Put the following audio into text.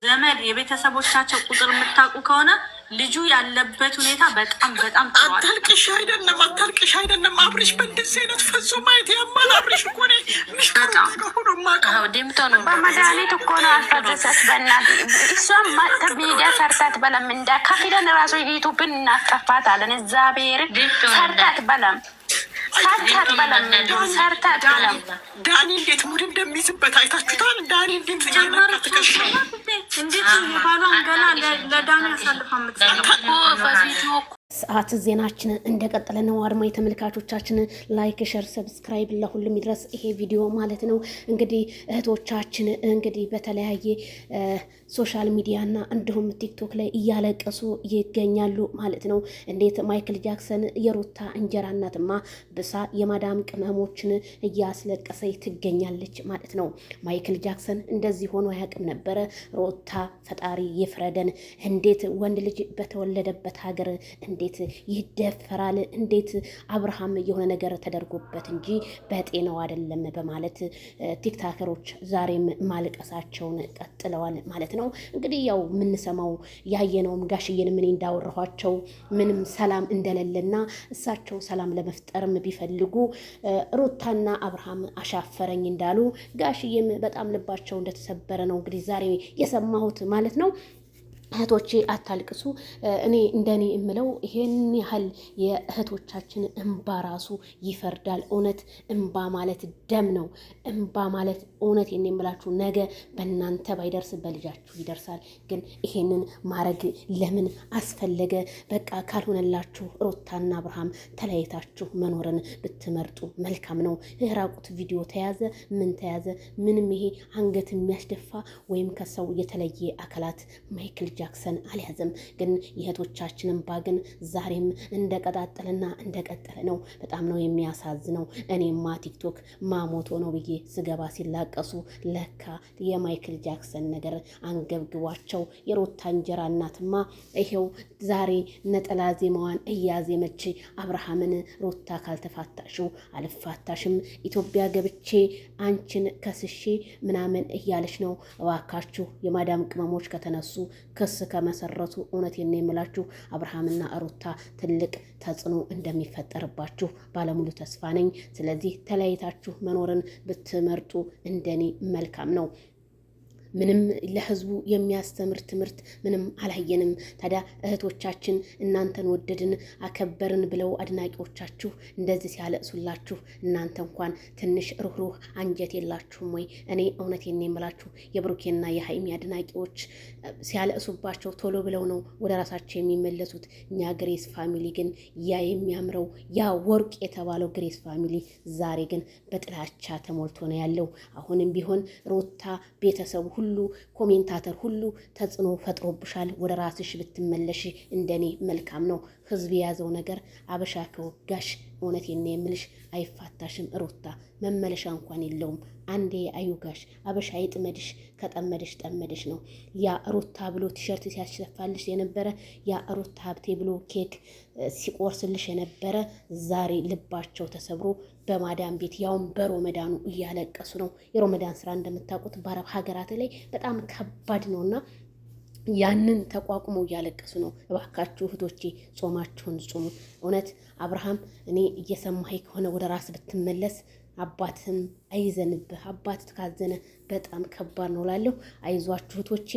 ዘመድ የቤተሰቦቻቸው ቁጥር የምታውቁ ከሆነ ልጁ ያለበት ሁኔታ በጣም አታልቅሽ አይደለም አብርሽ በእንደዚህ አይነት ፈዞ ማየት ያማል። አብርሽ እኮ ነው በመድኃኒት እኮ ነው አስፈዘሰት በእናት እሷም ሚዲያ ሰርታት በለም እንዳ ከፊለን ራሱ ዩቱብን እናስጠፋታለን። እግዚአብሔር ሰርታት በለም ዳኒ እንዴት ሙድ እንደሚይዝበት አይታችሁታል። ዳኒ እንዴት ባሏን ገና ለዳኒ ያሳልፋ ምትሰ ሰዓት ዜናችንን እንደቀጠለ ነው። አድማጭ ተመልካቾቻችን ላይክ፣ ሸር፣ ሰብስክራይብ ለሁሉም ይድረስ ይሄ ቪዲዮ ማለት ነው። እንግዲህ እህቶቻችን እንግዲህ በተለያየ ሶሻል ሚዲያና እንዲሁም ቲክቶክ ላይ እያለቀሱ ይገኛሉ ማለት ነው። እንዴት ማይክል ጃክሰን የሩታ እንጀራ እናትማ ብሳ የማዳም ቅመሞችን እያስለቀሰ ትገኛለች ማለት ነው። ማይክል ጃክሰን እንደዚህ ሆኖ አያውቅም ነበረ። ሩታ ፈጣሪ ይፍረደን። እንዴት ወንድ ልጅ በተወለደበት ሀገር እንዴት ይደፈራል? እንዴት አብርሃም የሆነ ነገር ተደርጎበት እንጂ በጤናው አይደለም በማለት ቲክታከሮች ዛሬም ማልቀሳቸውን ቀጥለዋል ማለት ነው። እንግዲህ ያው የምንሰማው ያየነውም ጋሽዬን ምን እንዳወራኋቸው ምንም ሰላም እንደሌለና እሳቸው ሰላም ለመፍጠርም ቢፈልጉ ሩታና አብርሃም አሻፈረኝ እንዳሉ ጋሽዬም በጣም ልባቸው እንደተሰበረ ነው እንግዲህ ዛሬ የሰማሁት ማለት ነው። እህቶቼ አታልቅሱ። እኔ እንደኔ እምለው ይሄን ያህል የእህቶቻችን እንባ ራሱ ይፈርዳል። እውነት እንባ ማለት ደም ነው። እንባ ማለት እውነት የምላችሁ ነገ በእናንተ ባይደርስ በልጃችሁ ይደርሳል። ግን ይሄንን ማድረግ ለምን አስፈለገ? በቃ ካልሆነላችሁ ሩታና አብርሃም ተለያይታችሁ መኖርን ብትመርጡ መልካም ነው። የራቁት ቪዲዮ ተያዘ ምን ተያዘ? ምንም ይሄ አንገት የሚያስደፋ ወይም ከሰው የተለየ አካላት ማይክል ጃክሰን አልያዘም። ግን የእህቶቻችንን ባግን ዛሬም እንደቀጣጠለና እንደቀጠለ ነው። በጣም ነው የሚያሳዝነው። እኔማ ቲክቶክ ማሞቶ ነው ብዬ ስገባ ሲላቀሱ ለካ የማይክል ጃክሰን ነገር አንገብግቧቸው የሩታ እንጀራ እናትማ ይሄው ዛሬ ነጠላ ዜማዋን እያዜመች አብርሃምን ሩታ ካልተፋታሽው አልፋታሽም፣ ኢትዮጵያ ገብቼ አንቺን ከስሼ ምናምን እያለች ነው። እባካችሁ የማዳም ቅመሞች ከተነሱ ክስ ከመሰረቱ እውነቴን ነው የምላችሁ አብርሃምና ሩታ ትልቅ ተጽዕኖ እንደሚፈጠርባችሁ ባለሙሉ ተስፋ ነኝ። ስለዚህ ተለያይታችሁ መኖርን ብትመርጡ እንደኔ መልካም ነው። ምንም ለህዝቡ የሚያስተምር ትምህርት ምንም አላየንም። ታዲያ እህቶቻችን እናንተን ወደድን አከበርን ብለው አድናቂዎቻችሁ እንደዚህ ሲያለቅሱላችሁ እናንተ እንኳን ትንሽ ሩህሩህ አንጀት የላችሁም ወይ? እኔ እውነቴን የምላችሁ የብሩኬና የሀይሚ አድናቂዎች ሲያለቅሱባቸው ቶሎ ብለው ነው ወደ ራሳቸው የሚመለሱት። እኛ ግሬስ ፋሚሊ ግን ያ የሚያምረው ያ ወርቅ የተባለው ግሬስ ፋሚሊ ዛሬ ግን በጥላቻ ተሞልቶ ነው ያለው። አሁንም ቢሆን ሩታ ቤተሰቡ ሁሉ ኮሜንታተር ሁሉ ተጽዕኖ ፈጥሮብሻል። ወደ ራስሽ ብትመለሽ እንደኔ መልካም ነው። ህዝብ የያዘው ነገር አበሻ ከወጋሽ እውነቴን ነው የምልሽ አይፋታሽም። ሩታ መመለሻ እንኳን የለውም። አንዴ አይውጋሽ አበሻ ይጥመድሽ፣ ከጠመደሽ ጠመደሽ ነው። ያ ሩታ ብሎ ቲሸርት ሲያስሸፋልሽ የነበረ ያ ሩታ ሀብቴ ብሎ ኬክ ሲቆርስልሽ የነበረ ዛሬ ልባቸው ተሰብሮ በማዳን ቤት ያውን በሮመዳኑ እያለቀሱ ነው። የሮመዳን ስራ እንደምታውቁት በአረብ ሀገራት ላይ በጣም ከባድ ነውና ያንን ተቋቁመው እያለቀሱ ነው። እባካችሁ እህቶቼ ጾማችሁን ጾሙ። እውነት አብርሃም እኔ እየሰማኸኝ ከሆነ ወደ ራስ ብትመለስ አባትም አይዘንብህ። አባት ካዘነ በጣም ከባድ ነው ላለሁ። አይዟችሁ እህቶቼ።